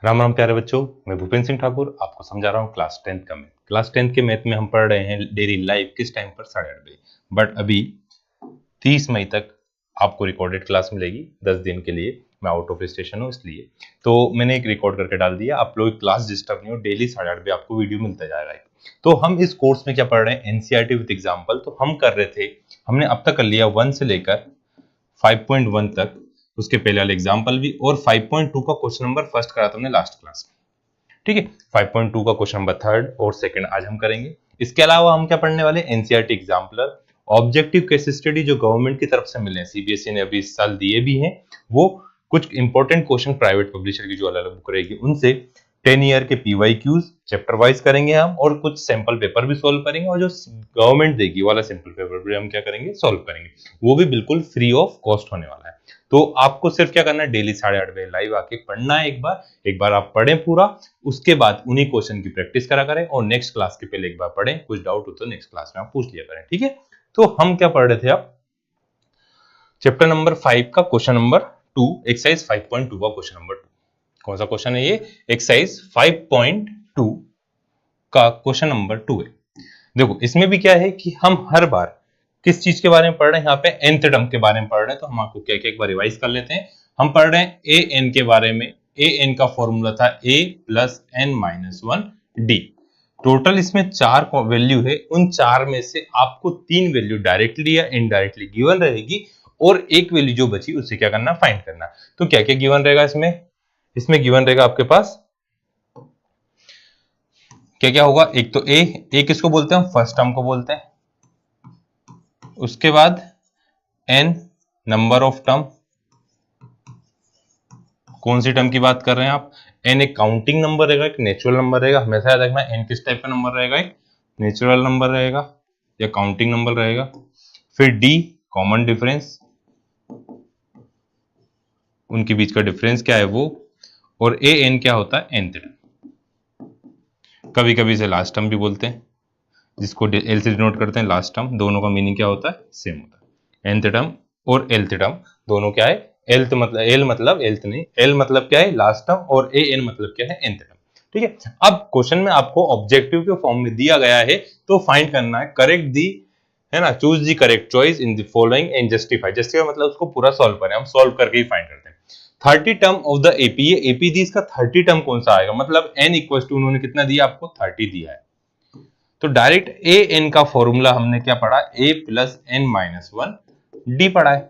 राम राम प्यारे बच्चों, मैं भूपेंद्र सिंह ठाकुर आपको समझा रहा हूँ क्लास 10th का मैथ। क्लास 10th के मैथ में हम पढ़ रहे हैं डेली लाइव किस टाइम पर 8:30 बजे। बट अभी 30 मई तक आपको रिकॉर्डेड क्लास मिलेगी 10 दिन के लिए। मैं आउट ऑफ स्टेशन हूँ इसलिए तो मैंने एक रिकॉर्ड करके डाल दिया। आप लोग क्लास डिस्टर्ब नहीं हो, डेली 8:30 बजे आपको वीडियो मिलता जाएगा। तो हम इस कोर्स में क्या पढ़ रहे हैं, एनसीईआरटी विद एग्जाम्पल। तो हम कर रहे थे, हमने अब तक कर लिया 1 से लेकर 5.1 तक, उसके पहले वाले एग्जाम्पल भी, और 5.2 का क्वेश्चन नंबर फर्स्ट करा था हमने लास्ट क्लास में। ठीक है, 5.2 का क्वेश्चन नंबर थर्ड और सेकंड आज हम करेंगे। इसके अलावा हम क्या पढ़ने वाले, NCERT exemplar, objective case study जो गवर्नमेंट की तरफ से मिले हैं, सीबीएसई ने अभी इस साल दिए भी हैं, वो कुछ इंपॉर्टेंट क्वेश्चन प्राइवेट पब्लिशर की जो अलग अलग बुक रहेगी उनसे 10 ईयर के पीवाईक्यूज चैप्टर वाइज करेंगे हम, और कुछ सैंपल पेपर भी सॉल्व करेंगे, और जो गवर्नमेंट देगी वाला सैंपल पेपर भी हम क्या करेंगे, सॉल्व करेंगे। वो भी बिल्कुल फ्री ऑफ कॉस्ट होने वाला है। तो आपको सिर्फ क्या करना है, डेली 8:30 बजे लाइव आके पढ़ना है। एक बार आप पढ़ें पूरा, उसके बाद उन्हीं क्वेश्चन की प्रैक्टिस करा करें, और नेक्स्ट क्लास के पहले एक बार पढ़ें। कुछ डाउट हो तो नेक्स्ट क्लास में आप पूछ लिया करें। ठीक है, तो हम क्या पढ़ रहे थे, आप चैप्टर नंबर 5 का क्वेश्चन नंबर 2, एक्सरसाइज 5.2 का क्वेश्चन नंबर 2। कौन सा क्वेश्चन है ये, एक्सरसाइज 5.2 का क्वेश्चन नंबर 2 है। देखो इसमें भी क्या है कि हम हर बार किस चीज के बारे में पढ़ रहे हैं, यहाँ पे nth टर्म के बारे में पढ़ रहे हैं। तो हम आपको क्या क्या एक बार रिवाइज कर लेते हैं। हम पढ़ रहे हैं ए एन के बारे में। ए एन का फॉर्मूला था a plus n minus 1 D. Total इसमें 4 वैल्यू है, उन 4 में से आपको 3 वैल्यू डायरेक्टली या इनडायरेक्टली गिवन रहेगी, और एक वैल्यू जो बची उससे क्या करना, फाइंड करना। तो क्या क्या गिवन रहेगा इसमें गिवन रहेगा आपके पास क्या क्या होगा। एक तो ए किसको बोलते हैं, फर्स्ट टर्म को बोलते हैं। उसके बाद n नंबर ऑफ टर्म, कौन सी टर्म की बात कर रहे हैं आप। n एक काउंटिंग नंबर रहेगा, एक नेचुरल नंबर रहेगा। हमेशा याद रखना n किस टाइप का नंबर रहेगा, एक नेचुरल नंबर रहेगा या काउंटिंग नंबर रहेगा। फिर d कॉमन डिफरेंस, उनके बीच का डिफरेंस क्या है वो, और an क्या होता है, nth टर्म। कभी कभी इसे लास्ट टर्म भी बोलते हैं, जिसको एल से डिनोट करते हैं लास्ट टर्म। दोनों का मीनिंग क्या होता है, सेम होता है। nth टर्म और lth टर्म दोनों क्या है, एल मतलब एल्थ नहीं, एल मतलब क्या है, लास्ट टर्म, और an मतलब क्या है, nth टर्म। ठीक है, अब क्वेश्चन में आपको ऑब्जेक्टिव के फॉर्म में दिया गया है, तो फाइंड करना है करेक्ट दी, है ना, choose the correct choice in the following and justify मतलब उसको पूरा सॉल्व करें। हम सॉल्व करके ही फाइंड करते हैं। 30 टर्म ऑफ द एपी, ये एपी दी, इसका 30 टर्म कौन सा आएगा, मतलब n इक्वल टू उन्होंने कितना दिया आपको, 30 दिया है। तो डायरेक्ट ए एन का फॉर्मूला हमने क्या पढ़ा, a plus n minus 1 D पढ़ा है।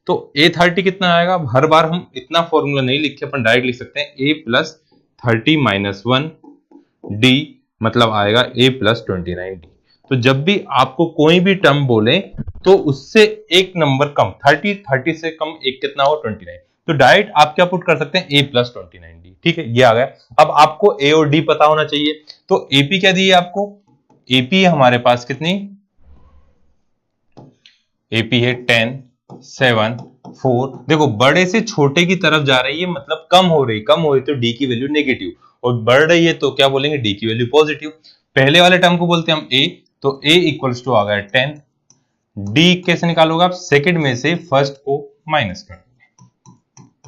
तो a30 कितना आएगा, हर बार हम इतना फॉर्मूला नहीं लिख के अपन डायरेक्ट लिख सकते हैं a प्लस 30 माइनस 1 डी, मतलब आएगा a प्लस 29 डी। तो जब भी आपको कोई भी टर्म बोले तो उससे एक नंबर कम, 30 से कम एक कितना हो, 29। तो डायरेक्ट आप क्या पुट कर सकते हैं, a प्लस 29 डी। ठीक है, ये आ गया। अब आपको a और d पता होना चाहिए। तो AP क्या दी है आपको, AP है हमारे पास कितनी, AP है 10, 7, 4। देखो बड़े से छोटे की तरफ जा रही है, मतलब कम हो रही तो d की वैल्यू नेगेटिव, और बढ़ रही है तो क्या बोलेंगे, d की वैल्यू पॉजिटिव। पहले वाले टर्म को बोलते हैं हम a, तो a इक्वल्स टू आ गया 10। d कैसे निकालोगे आप, सेकंड में से फर्स्ट को माइनस करोगे,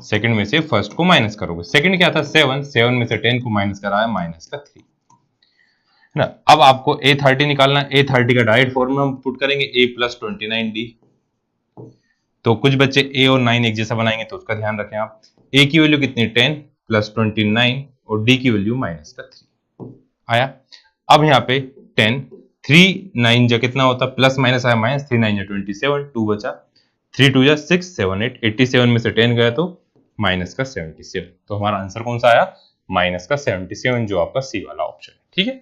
सेकंड में से फर्स्ट को माइनस करोगे। सेकंड क्या था, 7 में से 10 को माइनस कराया, माइनस का 3 ना। अब आपको a30 निकालना है। a30 का डायरेक्ट फॉर्मूला हम पुट करेंगे, a प्लस 29d। तो कुछ बच्चे a और 9 एक जैसा बनाएंगे, तो उसका ध्यान रखें आप। a की वैल्यू कितनी, 10 प्लस 29, और d की वैल्यू माइनस का 3 आया। अब यहाँ पे 10, 3 9 जा कितना होता, प्लस माइनस आया, माइनस 3 9 जा 27, 2 बचा, 3 2 जा 6 7 8, 87 में से 10 गया तो माइनस का 77। तो हमारा आंसर कौन सा आया, माइनस का 77, जो आपका सी वाला ऑप्शन है। ठीक है,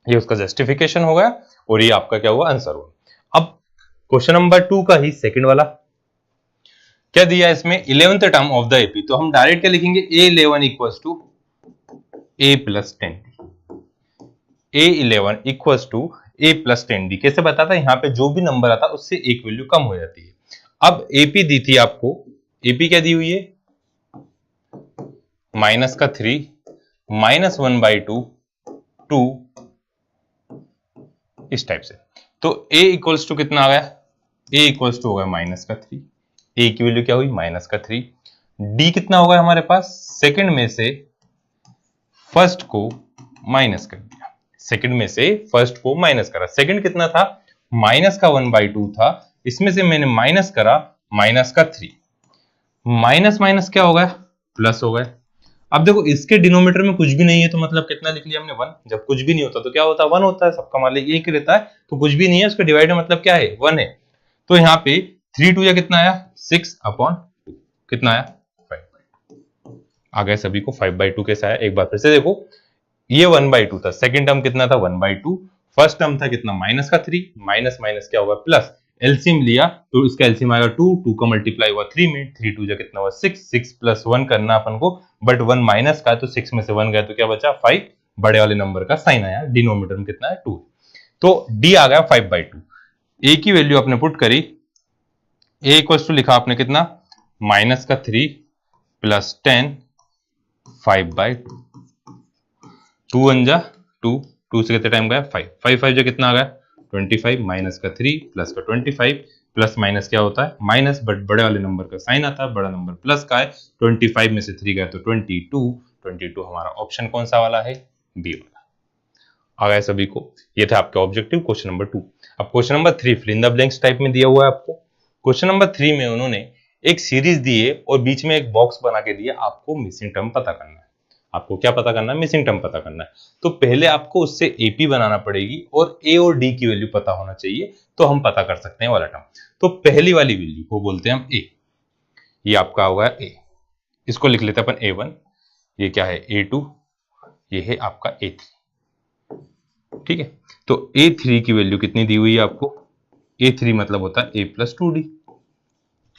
ये उसका जस्टिफिकेशन हो गया, और ये आपका क्या हुआ, आंसर हुआ। अब क्वेश्चन नंबर 2 का ही सेकंड वाला क्या दिया है इसमें, 11th term of the AP. तो हम डायरेक्ट क्या लिखेंगे, a11 equals to a plus 10, a11 equals to a plus 10d। कैसे बताता है, यहाँ पे जो भी नंबर आता है उससे एक वैल्यू कम हो जाती है। अब एपी दी थी आपको, एपी क्या दी हुई है, माइनस का 3, माइनस 1/2, 2, इस टाइप से। तो a इक्वल्स टू कितना आ गया, a इक्वल्स टू हो गया माइनस का 3, a की वैल्यू क्या हुई, माइनस का 3। d कितना होगा हमारे पास, सेकंड में से फर्स्ट को माइनस कर दिया, सेकंड में से फर्स्ट को माइनस करा। सेकंड कितना था, माइनस का 1/2 था, इसमें से मैंने माइनस करा माइनस का 3, माइनस माइनस क्या हो गया, प्लस हो गया। अब देखो इसके डिनोमिनेटर में कुछ भी नहीं है तो मतलब कितना लिख लिया हमने 1। जब कुछ भी नहीं होता तो क्या होता है, 1 होता है, सबका मान लीजिए एक ही रहता है, तो कुछ भी नहीं है, उसका डिवाइड मतलब क्या है, 1 है। तो यहाँ पे 3 2 या कितना आया, 6/2, कितना आया, 5/2 आ गया। सभी को 5/2 कैसा आया, एक बार फिर से देखो, ये 1/2 था, सेकंड टर्म कितना था, 1/2, फर्स्ट टर्म था कितना, माइनस का 3, माइनस माइनस क्या होगा, प्लस, एलसीएम लिया तो इसका एलसीएम आएगा 2, 2 का मल्टीप्लाई हुआ 3 में, 3 2 जा कितना हुआ 6, 6 + 1 करना अपन को, बट 1 माइनस का है तो 6 में से 1 गया तो क्या बचा 5, बड़े वाले नंबर का साइन आया, डिनोमिनेटर में कितना है 2, तो डी आ गया 5/2। ए की वैल्यू आपने पुट करी, ए इक्वल्स टू लिखा आपने कितना, माइनस का 3 + 10 5/2, 2 1 जा 2, 2 से कितने टाइम गया 5, 5 5 जो कितना आ गया 25, माइनस का 3 प्लस का 25, प्लस माइनस क्या होता है माइनस, बट बड़े वाले नंबर का साइन आता है, बड़ा नंबर प्लस का है, 25 में से 3 गया तो 22 हमारा ऑप्शन कौन सा वाला है, बी वाला। आ गया सभी को, ये था आपका ऑब्जेक्टिव क्वेश्चन नंबर 2। अब question number 3 fill in the blanks type में दिया हुआ है आपको। क्वेश्चन नंबर 3 में उन्होंने एक सीरीज दी है और बीच में एक बॉक्स बना के दिया, आपको मिसिंग टर्म पता करना है। आपको क्या पता करना है, मिसिंग टर्म पता करना है। तो पहले आपको उससे एपी बनाना पड़ेगी और ए और डी की वैल्यू पता होना चाहिए, तो हम पता कर सकते हैं वाला टर्म। तो पहली वाली वैल्यू को बोलते हैं हम ए, ये आपका होगा ए, इसको लिख लेते हैं अपन A1, ये क्या है A2, ये है आपका A3, ठीक है। तो A3 की वैल्यू कितनी दी हुई है आपको, A3 मतलब होता है A + 2D,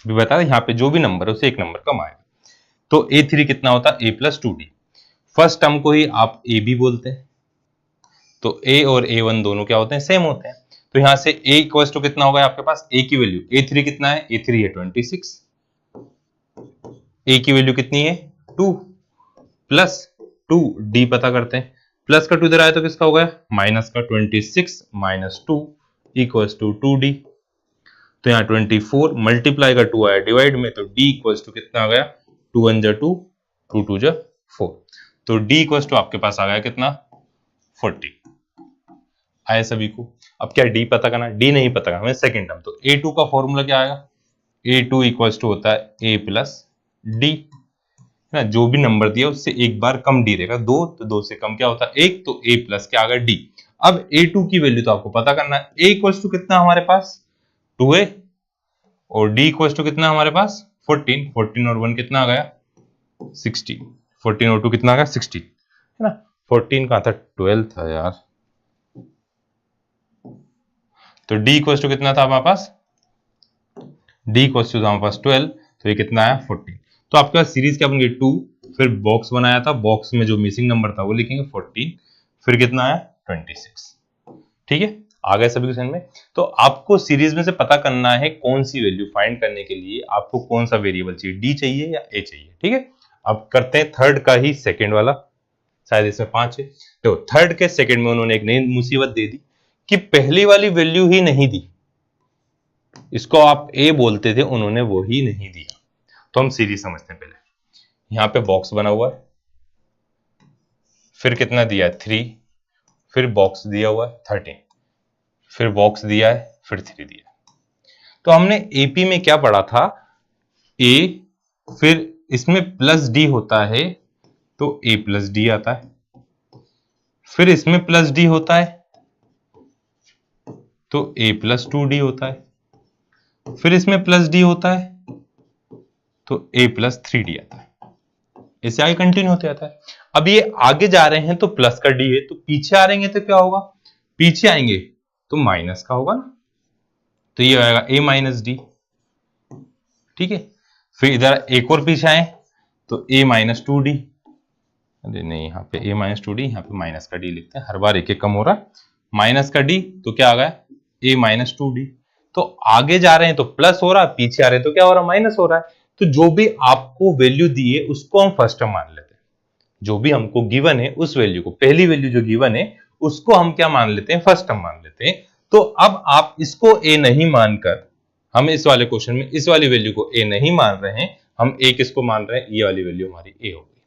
भी बता दें यहाँ पे जो भी नंबर है उसे एक नंबर कम आएगा। तो A3 कितना होता है A + 2D, फर्स्ट टर्म को ही आप ए भी बोलते हैं, तो ए और A1 दोनों क्या होते हैं, सेम होते हैं। तो यहां से a इक्वल्स टू कितना होगा आपके पास, a की वैल्यू, A3 कितना है, A3 है 26, a की वैल्यू कितनी है 2 प्लस 2, d पता करते हैं, प्लस का 2 इधर आया तो किसका हो गया, माइनस का 26 - 2 इक्वल्स टू 2d। तो यहाँ 24 मल्टीप्लाई का 2 आया डिवाइड में, तो d इक्वल्स टू कितना आ गया, 2 1 जा 2, 2 2 जा 4, तो d इक्वल्स टू आपके पास आ गया कितना 40। आया सभी को। अब क्या d पता करना, d नहीं पता करना हमें सेकंड टर्म, तो A2 का फॉर्मूला क्या आएगा, A2 इक्वल्स टू होता है A + D, ना जो भी नंबर दिया उससे एक बार कम d रहेगा, 2 तो 2 से कम क्या होता है 1, तो A प्लस क्या आ गया D। अब A2 की वैल्यू तो आपको पता करना है, A इक्वल्स टू कितना हमारे पास 2A और D इक्वल्स टू कितना हमारे पास 14, 14 और 1 कितना आ गया 16, 14 और 2 कितना आ गया 16, है ना। 14 कहां था, 12 था यार, तो d इक्वल्स टू कितना था हमारे पास, d इक्वल्स टू हमारे पास 12, तो ये कितना आया 14। तो आपके पास सीरीज क्या बन गई 2, फिर बॉक्स बनाया था, बॉक्स में जो मिसिंग नंबर था वो लिखेंगे 14, फिर कितना आया 26, ठीक है। आ गए सभी क्वेश्चन में। तो आपको सीरीज में से पता करना है कौन सी वैल्यू फाइंड करने के लिए आपको कौन सा वेरिएबल चाहिए, d चाहिए या a चाहिए, ठीक है। अब करते हैं थर्ड का ही सेकंड वाला, शायद इसमें 5 है। तो थर्ड के सेकंड में उन्होंने एक नई मुसीबत दे दी कि पहली वाली वैल्यू ही नहीं दी, इसको आप a बोलते थे, उन्होंने वो ही नहीं दिया। तो हम सीरीज समझते हैं पहले, यहां पे बॉक्स बना हुआ है, फिर कितना दिया है 3, फिर बॉक्स दिया हुआ है 13, फिर बॉक्स दिया है, फिर 3 दिया है। तो हमने एपी में क्या पढ़ा था, a फिर इसमें प्लस d होता है तो a + d आता है, फिर इसमें प्लस d होता है तो a + 2d होता है, फिर इसमें प्लस d होता है तो a + 3d आता है, इससे आगे कंटिन्यू होते जाता है। अब ये आगे जा रहे हैं तो प्लस का d है, तो पीछे आ रहेंगे तो क्या होगा, पीछे आएंगे तो माइनस का होगा ना, तो ये आएगा a - d, ठीक है। फिर इधर एक और पीछे आए तो a - 2d, अरे नहीं यहाँ पे a - 2d, यहाँ पे माइनस का d लिखते हैं, हर बार एक एक कम हो रहा है, माइनस का d तो क्या आ गया a - 2d। तो आगे जा रहे हैं तो प्लस हो रहा है, पीछे आ रहे हैं तो क्या हो रहा है, माइनस हो रहा है। तो जो भी आपको वैल्यू दी है उसको हम फर्स्ट टर्म मान लेते हैं, जो भी हमको गिवन है उस वैल्यू को, पहली वैल्यू जो गिवन है उसको हम क्या मान लेते हैं, फर्स्ट टर्म मान लेते हैं। तो अब आप इसको a नहीं मानकर, हम इस वाले क्वेश्चन में इस वाली वैल्यू को a नहीं मान रहे हैं, हम a किसको मान रहे हैं, ये वाली वैल्यू हमारी a हो गई।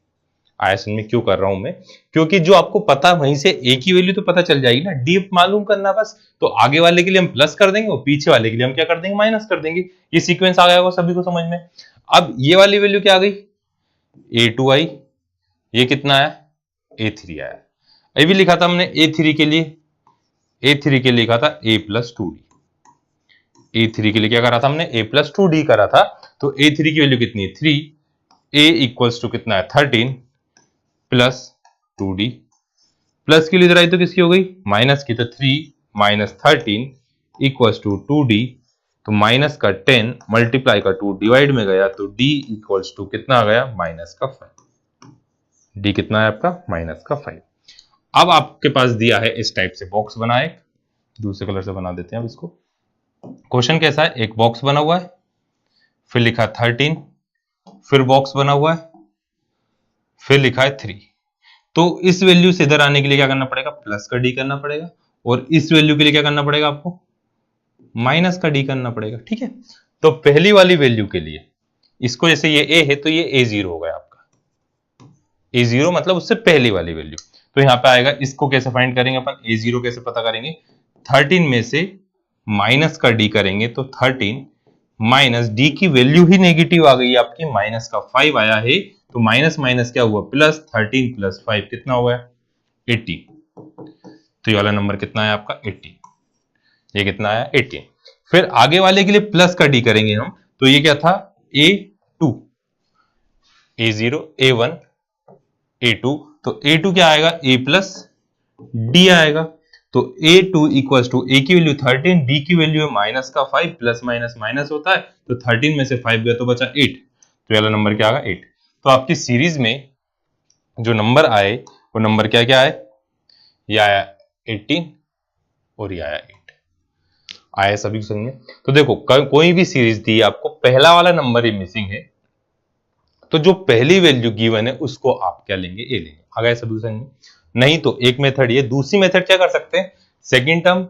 आया समझ में क्यों कर रहा हूं मैं, क्योंकि जो आपको पता वहीं से ए की वैल्यू तो पता चल जाएगी ना, डी मालूम करना बस। तो आगे वाले के लिए हम प्लस कर देंगे और पीछे वाले के लिए हम क्या कर देंगे, माइनस कर देंगे। ये सीक्वेंस आ गया होगा सभी को समझ में। अब ये वाली वैल्यू क्या आ गई, A2 आई, ये कितना आया, A3 आया। ये भी लिखा था हमने A3 के लिए, A3 के लिए लिखा था A+2D। A3 के लिए क्या करा था हमने, A+2D करा था। तो A3 की वैल्यू कितनी है, 3, A इक्वल्स टू कितना है, 13 प्लस 2D। प्लस की इधर आई तो किसकी हो गई, माइनस की, तो 3 माइनस 13 इक्वल्स टू 2D। तो माइनस का 10 मल्टीप्लाई का 2 डिवाइड में गया, तो D इक्वल्स टू कितना आ गया, माइनस का 5। D कितना है आपका, माइनस का 5। अब आपके पास दिया है इस टाइप से बॉक्स बनाए, दूसरे कलर से बना देते हैं अब इसको। क्वेश्चन कैसा है, एक बॉक्स बना हुआ है, फिर लिखा 13, फिर बॉक्स बना हुआ है, फिर लिखा है 3। तो इस वैल्यू से इधर आने के लिए क्या करना पड़ेगा, प्लस का डी करना पड़ेगा, और इस वैल्यू के लिए क्या करना पड़ेगा आपको, माइनस का डी करना पड़ेगा। ठीक है, तो पहली वाली वैल्यू के लिए इसको, जैसे ये ए है तो ये A0 हो गया आपका, A0 मतलब उससे पहली वाली वैल्यू। तो यहां पे आएगा, इसको कैसे फाइंड करेंगे अपन, A0 कैसे पता करेंगे, 13 में से माइनस का डी करेंगे, तो 13 माइनस डी की वैल्यू ही नेगेटिव आ गई आपकी, माइनस का 5 आया है, तो माइनस माइनस क्या हुआ, प्लस, 13 प्लस 5 कितना हुआ, 18। तो ये वाला नंबर कितना है आपका, 18। ये कितना आया, 18। फिर आगे वाले के लिए प्लस का डी करेंगे हम, तो ये क्या था, A2, A0, A1, A2। तो A2 क्या आएगा, A प्लस डी आएगा। तो A2 इक्वल्स टू, A की वैल्यू 13, D की वैल्यू है माइनस का 5, प्लस माइनस माइनस होता है, तो 13 में से 5 गया तो बचा 8। तो ये वाला नंबर क्या आएगा, 8। तो आपकी सीरीज में जो नंबर आए वो नंबर क्या क्या आए, ये आया 18 और ये आया 8। आया सभी समझ में। तो देखो कोई भी सीरीज दी आपको, पहला वाला नंबर ही मिसिंग है, तो जो पहली वैल्यू गिवन है उसको आप क्या लेंगे, ए लेंगे। आ गया सभी समझ में। नहीं तो एक मेथड, ये दूसरी मेथड क्या कर सकते हैं, सेकंड टर्म,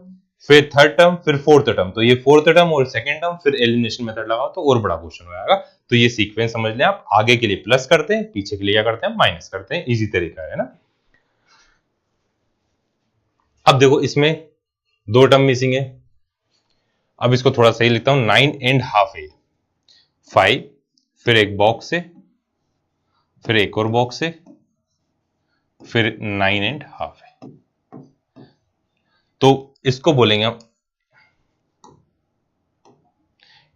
फिर थर्ड टर्म, फिर फोर्थ टर्म। तो ये फोर्थ टर्म और सेकंड टर्म, फिर एलिमिनेशन मेथड लगाओ तो और बड़ा क्वेश्चन हो जाएगा। तो ये सीक्वेंस समझ लें आप, आगे के लिए प्लस करते हैं, पीछे के लिए क्या करते हैं, माइनस करते हैं। इजी तरीका है ना। अब देखो इसमें 2 टर्म मिसिंग है, अब इसको थोड़ा सही लिखता हूं, 9.5 है, 5, फिर एक बॉक्स है, फिर एक और बॉक्स है, फिर 9.5 है। तो इसको बोलेंगे हम,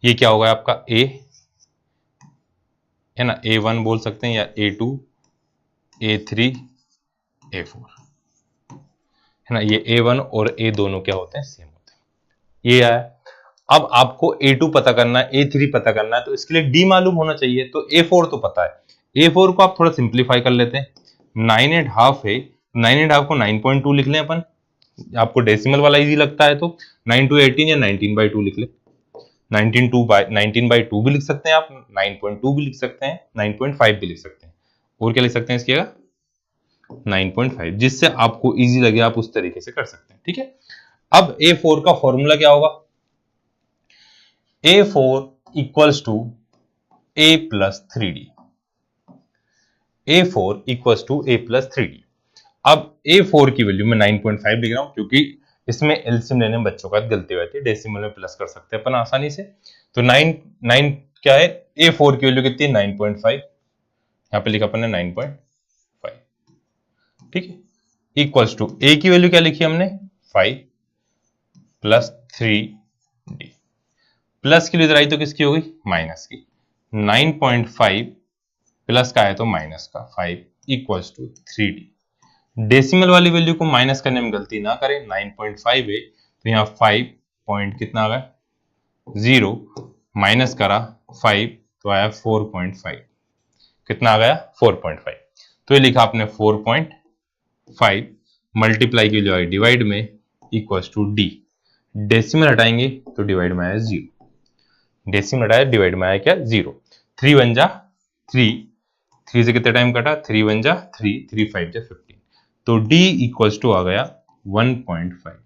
ये क्या होगा आपका, A है ना, A1 बोल सकते हैं, या A2, A3, A4 है ना। ये A1 और A दोनों क्या होते हैं, सेम होते हैं। ये आया। अब आपको A2 पता करना है, A3 पता करना है, तो इसके लिए D मालूम होना चाहिए। तो A4 तो पता है, A4 को आप थोड़ा सिंप्लीफाई कर लेते हैं। 9.5 है, 9.5 को 9.2 लिख लें अपन, आपको डेसिमल वाला इजी लगता है तो 9 to 18 या 19/2 लिख ले। 19/2 भी लिख सकते हैं आप, 9.2 भी लिख सकते हैं, 9.5 भी लिख सकते हैं, और क्या लिख सकते हैं इसकी जगह, 9.5, जिससे आपको इजी लगे आप उस तरीके से कर सकते हैं। ठीक है, अब A4 का फॉर्मूला क्या होगा, A4 equals to A plus 3D। A4 equals to A plus 3D। अब A4 की वैल्यू में 9.5 लिख रहा हूं, क्योंकि इसमें एलसीएम लेने में बच्चों का गलती होती है, डेसिमल में प्लस कर सकते हैं अपन आसानी से। तो 9 क्या है, A4 की वैल्यू कितनी है, 9.5, यहां पे लिखा अपन ने 9.5। ठीक है, इक्वल्स टू A की वैल्यू क्या लिखी हमने, 5 प्लस 3D। प्लस की इधर आई तो किसकी हो गई, माइनस की। 9.5 प्लस का है तो माइनस का 5 इक्वल्स टू 3D। डेसिमल वाली वैल्यू को माइनस करने में गलती ना करें, 9.5 है तो यहाँ 5 पॉइंट कितना आ गया, 0, माइनस करा 5 तो आया 4.5, कितना आ गया, 4.5। तो ये लिखा आपने 4.5, मल्टीप्लाई की वैल्यू आई डिवाइड में, इक्वल्स टू D। डेसिमल हटाएंगे तो डिवाइड में आया 0, डेसिमल हटाया डिवाइड में आया क्या, 0। 3 1 जा 3, 3 से कितने टाइम कटा, 3 1 जा 3, 3 5 जा 15। तो D इक्वल्स टू आ गया 1.5।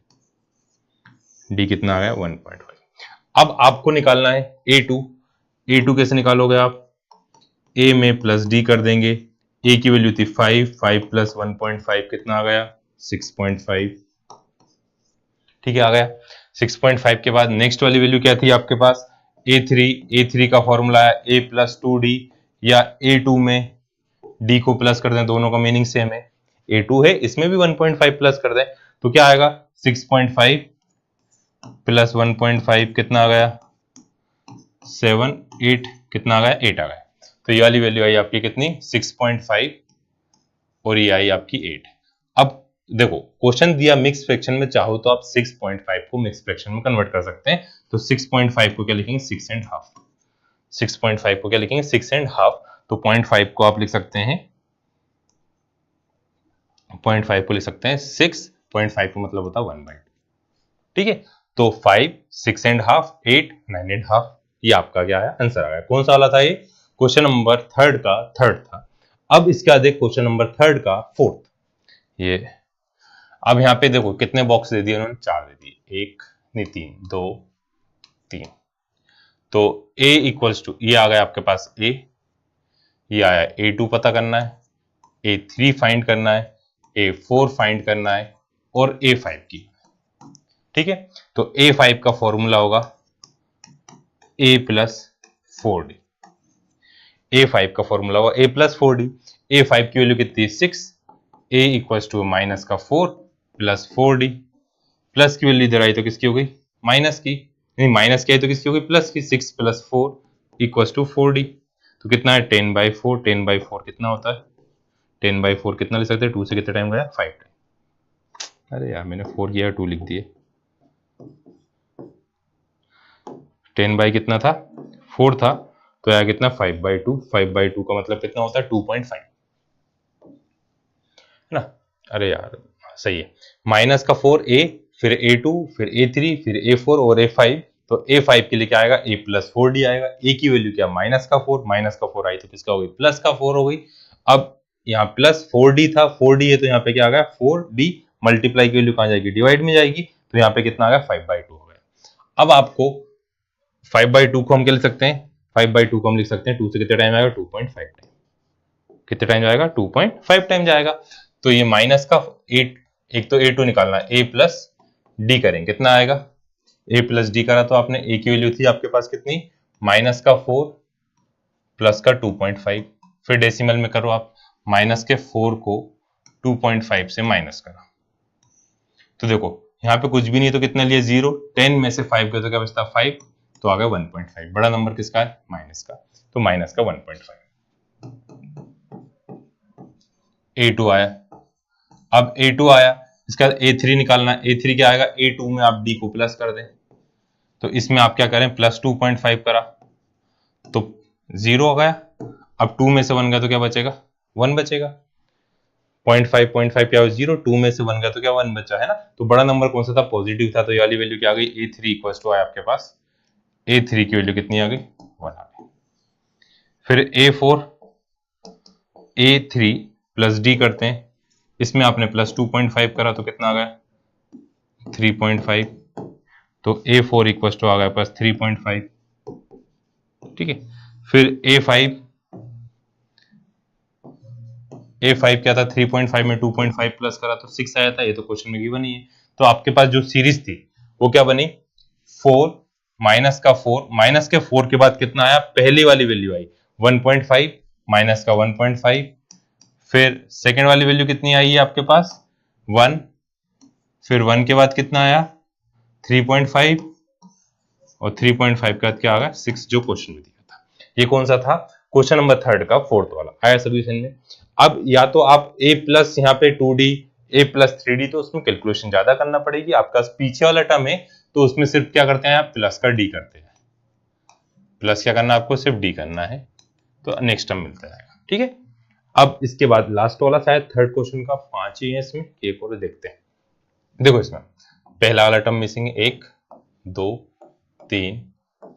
D कितना आ गया, 1.5। अब आपको निकालना है A2। A2 कैसे निकालोगे आप, A में प्लस D कर देंगे, ए की वैल्यू थी 5, 5 प्लस 1.5 कितना आ गया 6.5। ठीक है, आ गया 6.5 के बाद नेक्स्ट वाली वैल्यू क्या थी आपके पास A3 का फॉर्मूला है a प्लस 2d, या A2 में d को प्लस कर दें, दोनों का मीनिंग सेम है, A2 है इसमें भी 1.5 प्लस कर दें तो क्या आएगा 6.5 प्लस 1.5 कितना आ गया 7, 8 कितना आ गया 8 आ गया। तो ये वाली वैल्यू आई आपकी कितनी 6.5 और ये आई आपकी 8। अब देखो क्वेश्चन दिया मिक्स फ्रैक्शन में, चाहो तो आप 6.5 को मिक्स फ्रैक्शन में कन्वर्ट कर सकते हैं। तो 6.5 को क्या लिखेंगे 6 एंड हाफ, 6.5 को क्या लिखेंगे 6 एंड हाफ। तो 0.5 को आप लिख सकते हैं 0.5 को लिख सकते हैं 6.5 का मतलब होता है 1/2। ठीक है, तो 5, 6 एंड हाफ, 8, 9 एंड हाफ, ये आपका क्या है आंसर आ गया। कौन सा वाला था ये, क्वेश्चन नंबर थर्ड का थर्ड था। अब इसके बाद क्वेश्चन नंबर थर्ड का फोर्थ। ये अब यहाँ पे देखो कितने बॉक्स दे दिए उन्होंने, 4 दे दिए, 1 नहीं 3, 2 3। तो a इक्वल्स टू ये आ गया आपके पास a, ये आया A2 पता करना है, A3 फाइंड करना है, A4 फाइंड करना है और A5 की। ठीक है, तो A5 का फॉर्मूला होगा a प्लस 4d, A5 का फॉर्मूला होगा a प्लस 4d। A5 की वैल्यू कितनी है 6, a इक्वल्स टू माइनस का 4 प्लस 4d, प्लस की वैल्यू इधर आई तो किसकी हो गई माइनस की, नहीं माइनस की आई तो किसकी हो गई प्लस की, 6 प्लस 4 इक्वल्स टू 4d। तो कितना है 10/4, 10/4 कितना होता है 10/4 कितना लिख सकते हैं, 2 से कितना टाइम गया 5 टाइम। अरे यार मैंने 4 किया 2 लिख दिए, 10 बाई कितना था 4 था, तो यह कितना 5/2, 5/2 का मतलब कितना होता है 2.5 है ना। अरे यार सही है, माइनस का 4a, फिर A2, फिर A3, फिर A4 और A5। तो A5 के लिए क्या आएगा a प्लस 4d आएगा। a की वैल्यू क्या माइनस का 4, माइनस का 4 आई तो किसका हो गई प्लस का 4 हो गई। अब यहाँ प्लस 4d था, 4d है तो यहाँ पे क्या आ गया 4d, मल्टीप्लाई की वैल्यू कहाँ जाएगी डिवाइड में जाएगी, तो यहाँ पे कितना आ गया 5/2 हो गया। अब आपको 5/2 को हम क्या लिख सकते हैं, 5/2 को हम लिख सकते हैं 2 से कितने टाइम आएगा 2.5 टाइम, कितने टाइम जाएगा 2.5 टाइम जाएगा। तो ये माइनस का 8, एक तो A2 निकालना है, a प्लस डी करेंगे कितना आएगा, a प्लस डी करा तो आपने a की वैल्यू थी आपके पास कितनी माइनस का 4 प्लस का 2.5, फिर डेसिमल में करो आप, माइनस के 4 को 2.5 से माइनस करा तो देखो यहाँ पे कुछ भी नहीं तो कितना लिया 0, 10 में से 5 गया तो क्या बचता 5, तो आ गया 1.5। बड़ा नंबर किसका है माइनस का, तो माइनस का 1.5। A2 आया, अब A2 आया, इसका A3 निकालना है, A3 क्या आएगा A2 में आप D को प्लस कर दें, तो इसमें आप क्या करें प्लस 2.5 करा तो 0 हो गया। अब 2 में से 1 गया तो क्या बचेगा 1 बचेगा, 0.5 क्या हो 0, 2 में से 1 गया तो क्या 1 बचा है ना। तो बड़ा नंबर कौन सा था पॉजिटिव था, तो ये वाली वैल्यू क्या आ गई A3 इक्वल्स टू आया आपके पास, A3 की वैल्यू कितनी आ गई 1 आ गई। फिर A4, A3 प्लस D करते हैं, इसमें आपने प्लस 2.5 करा तो कितना आ गया 3.5, तो A4 इक्वल्स टू आ गया प्लस 3.5। ठीक है, फिर A5 क्या था 3.5 में 2.5 प्लस करा तो 6 आया था, ये तो क्वेश्चन में गिवन ही है। तो आपके पास जो सीरीज थी वो क्या बनी 4 माइनस का 4, माइनस के 4 के बाद कितना आया पहली वाली वैल्यू आई 1.5 माइनस का 1.5, फिर सेकेंड वाली वैल्यू कितनी आई है आपके पास 1, फिर 1 के बाद कितना आया 3.5 और 3.5 के बाद क्या आ गया 6, जो क्वेश्चन में दिया था। ये कौन सा था क्वेश्चन नंबर थर्ड का फोर्थ वाला आया सोल्यूशन में। अब या तो आप a प्लस यहाँ पे 2d, a प्लस 3d, तो उसमें कैलकुलेशन ज्यादा करना पड़ेगी। आपका पीछे वाला टर्म है तो उसमें सिर्फ क्या करते हैं आप प्लस का d करते हैं, प्लस क्या करना है आपको सिर्फ d करना है, तो नेक्स्ट टर्म मिलता जाएगा। ठीक है, अब इसके बाद लास्ट वाला शायद थर्ड क्वेश्चन का 5 ही है, इसमें एक और देखते हैं। देखो इसमें पहला वाला टर्म मिसिंग है 1 2 3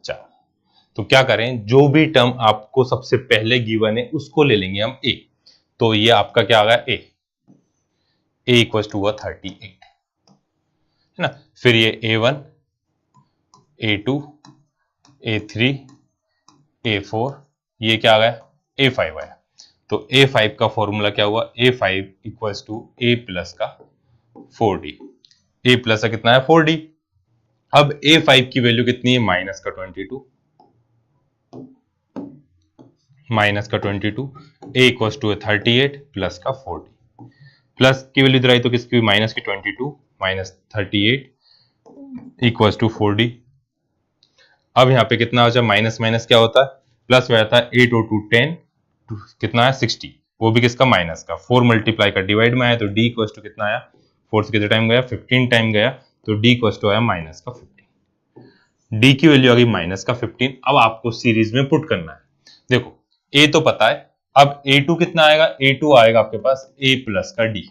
4, तो क्या करें जो भी टर्म आपको सबसे पहले गिवन है उसको ले लेंगे हम a, तो ये आपका क्या आ गया a इक्वल टू 38 है ना। फिर ये a1 a2 a3 a4, ये क्या आ गया a5 आया। तो A5 का फॉर्मूला क्या हुआ, A5 equals to A plus का 4D। A प्लस का कितना है 4D। अब A5 की वैल्यू कितनी है, माइनस का 22, माइनस का 22, A इक्वल्स टू 38 प्लस का 4D। प्लस की वैल्यू इधर आई तो किसकी, माइनस की 22 माइनस 38 इक्वल्स टू 4D। अब यहाँ पे कितना हो जाए, माइनस माइनस क्या होता है, प्लस हो जाता है 8 और 2 10, कितना है 60, वो भी किसका, माइनस का। 4 मल्टीप्लाई का डिवाइड में आया तो D इक्वल्स टू कितना आया, 4 से कितने टाइम गया, 15 टाइम गया, तो D इक्वल्स टू आया माइनस का 15। D की वैल्यू आ गई माइनस का 15। अब आपको सीरीज में पुट करना है। देखो A तो पता है, अब A2 कितना आएगा, A2 आएगा आपके पास A प्लस का D।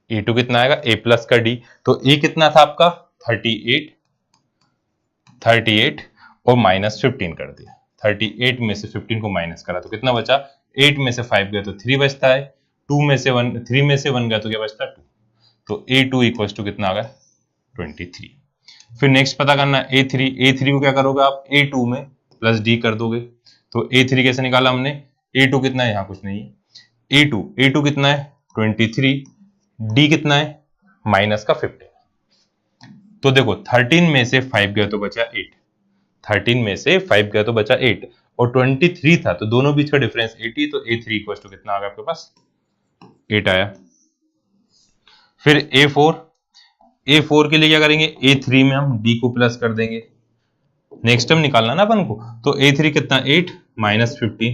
A2 कितना आएगा, A प्लस का D। तो A कितना था आपका 38 और माइनस 15 कर दिया। 38 में से 15 को माइनस करा तो कितना बचा, 8 में से 5 गया तो 3 बचता है, 3 में से 1 गया तो क्या बचता है 2। तो A2 इक्वल्स टू कितना आ गया 23। फिर नेक्स्ट पता करना है A3 को क्या करोगे आप, A2 में प्लस D कर दोगे। तो A3 कैसे निकाला हमने, A2 कितना है, यहाँ कुछ नहीं है, A2 कितना है 23, D कितना है माइनस का 15। तो देखो 13 में से 5 गया तो बचा 8, 13 में से 5 गया तो बचा 8 और 23 था तो दोनों बीच का डिफरेंस 80, तो A3 इक्वल टू कितना आ गया आपके पास 8 आया। फिर A4 के लिए क्या करेंगे, A3 में हम D को प्लस कर देंगे, नेक्स्ट टर्म निकालना ना अपन को। तो A3 कितना 8 माइनस 15,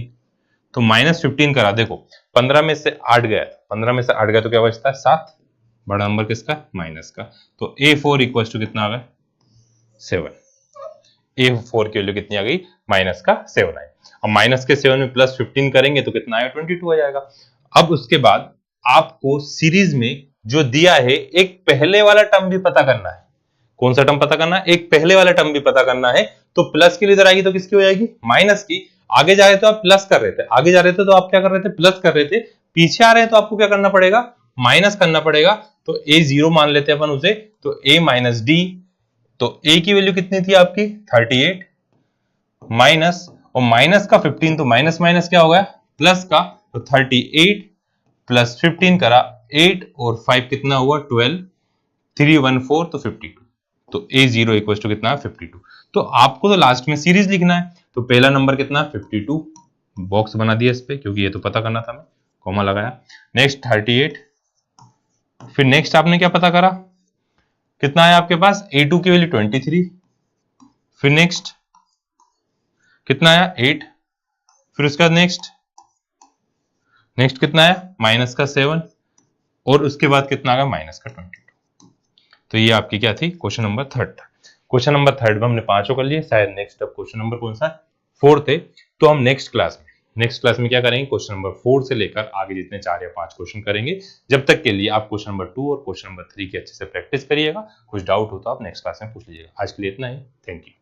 तो माइनस 15 करा, देखो 15 में से 8 गया, 15 में से 8 गया तो क्या बचता है 7, बड़ा नंबर किसका, माइनस का। तो A4 इक्वल टू कितना आ गया 7। A4 की वैल्यू कितनी आ गई, माइनस का 7 आई। अब माइनस के 7 में प्लस 15 करेंगे तो कितना आएगा 22 आ जाएगा। अब उसके बाद आपको सीरीज में जो दिया है एक पहले वाला टर्म भी पता करना है। कौन सा टर्म पता करना है, एक पहले वाला टर्म भी पता करना है। तो प्लस की इधर आएगी तो किसकी हो जाएगी, माइनस की। आगे जा रहे तो आप प्लस कर रहे थे, आगे जा रहे थे तो आप क्या कर रहे थे, प्लस कर रहे थे। पीछे आ रहे हैं तो आपको क्या करना पड़ेगा, माइनस करना पड़ेगा। तो A0 मान लेते हैं अपन उसे, तो A माइनस D। तो A की वैल्यू कितनी थी आपकी 38 माइनस, और माइनस का 15 तो माइनस माइनस क्या होगा प्लस का, तो 38 प्लस 15 करा 8 और 5 कितना हुआ 12, 3 1 4 तो 52। तो A0 इक्वल टू कितना 52। तो आपको तो लास्ट में सीरीज लिखना है। तो पहला नंबर कितना 52, बॉक्स बना दिया इस पे क्योंकि ये तो पता करना था, मैं कॉमा लगाया। नेक्स्ट 38, फिर नेक्स्ट आपने क्या पता करा, कितना है आपके पास A2 की वैल्यू 23, फिर नेक्स्ट कितना आया 8, फिर उसका नेक्स्ट कितना है माइनस का 7, और उसके बाद कितना आ गया माइनस का 22। तो ये आपकी क्या थी, क्वेश्चन नंबर 3 था। क्वेश्चन नंबर 3 में हमने 5 कर लिए, शायद नेक्स्ट अब क्वेश्चन नंबर कौन सा 4 थे। तो हम नेक्स्ट क्लास में क्या करेंगे, क्वेश्चन नंबर 4 से लेकर आगे जितने 4 या 5 क्वेश्चन करेंगे। जब तक के लिए आप क्वेश्चन नंबर 2 और क्वेश्चन नंबर 3 की अच्छे से प्रैक्टिस करिएगा। कुछ डाउट हो तो आप नेक्स्ट क्लास में पूछ लीजिएगा। आज के लिए इतना ही, थैंक यू।